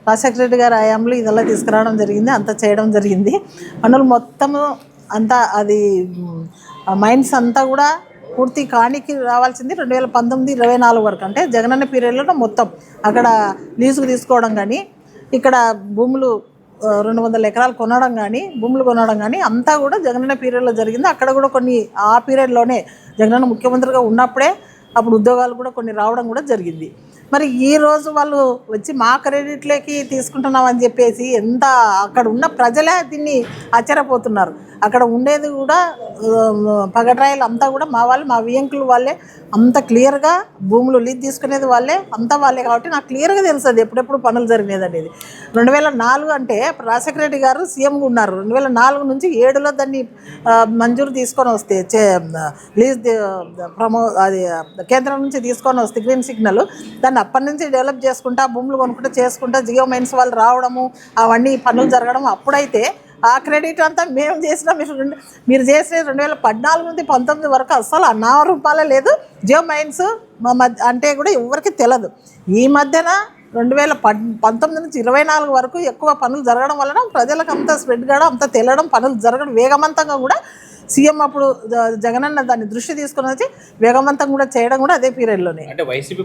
రాజశేఖర రెడ్డి గారి హయాంలో ఇదెల్లా తీసుకురావడం జరిగింది, అంతా చేయడం జరిగింది. పనులు మొత్తము అంతా అది మైన్స్ అంతా కూడా పూర్తి కానికి రావాల్సింది 2019-24 వరకు, అంటే జగనన్న పీరియడ్లో మొత్తం అక్కడ లీజుకు తీసుకోవడం కానీ, ఇక్కడ భూములు 200 ఎకరాలు కొనడం కానీ, భూములు కొనడం కానీ అంతా కూడా జగనన్న పీరియడ్లో జరిగింది. అక్కడ కూడా కొన్ని ఆ పీరియడ్లోనే జగనన్న ముఖ్యమంత్రిగా ఉన్నప్పుడే అప్పుడు ఉద్యోగాలు కూడా కొన్ని రావడం కూడా జరిగింది. మరి ఈరోజు వాళ్ళు వచ్చి మా క్రెడిట్లోకి తీసుకుంటున్నామని చెప్పేసి ఎంత అక్కడ ఉన్న ప్రజలే దీన్ని ఆశ్చర్యపోతున్నారు. అక్కడ ఉండేది కూడా పగడ్రాయిలు అంతా కూడా మా వాళ్ళు, మా వియంకులు వాళ్ళే, అంత క్లియర్గా భూములు లీజ్ తీసుకునేది వాళ్ళే, అంతా వాళ్ళే. కాబట్టి నాకు క్లియర్గా తెలుసు అది ఎప్పుడెప్పుడు పనులు జరిగేది అనేది. 2004 అంటే రాజశేఖర రెడ్డి గారు సీఎంగా ఉన్నారు. 2004 నుంచి 7లో దాన్ని మంజూరు తీసుకొని వస్తే లీజ్ అది కేంద్రం నుంచి తీసుకొని వస్తే గ్రీన్ సిగ్నల్, దాన్ని అప్పటి నుంచి డెవలప్ చేసుకుంటా, భూములు కొనుక్కుంటూ చేసుకుంటా, జియో మైన్స్ వాళ్ళు రావడము, అవన్నీ పనులు జరగడం. అప్పుడైతే ఆ క్రెడిట్ అంతా మేము చేసినా, మీరు చేసిన 2014 నుండి 19 వరకు అసలు అన్నా రూపాయలే లేదు. జియో మైన్స్ అంటే కూడా ఎవరికి తెలియదు. ఈ మధ్యన 2019 నుంచి 24 వరకు ఎక్కువ పనులు జరగడం వలన ప్రజలకు అంత స్ప్రెడ్ కావడం, అంత తెలడం, పనులు జరగడం వేగవంతంగా కూడా సీఎం అప్పుడు జగనన్న దాన్ని దృష్టి తీసుకుని వచ్చి వేగవంతం కూడా చేయడం కూడా అదే పీరియడ్లోనే. అంటే వైసీపీ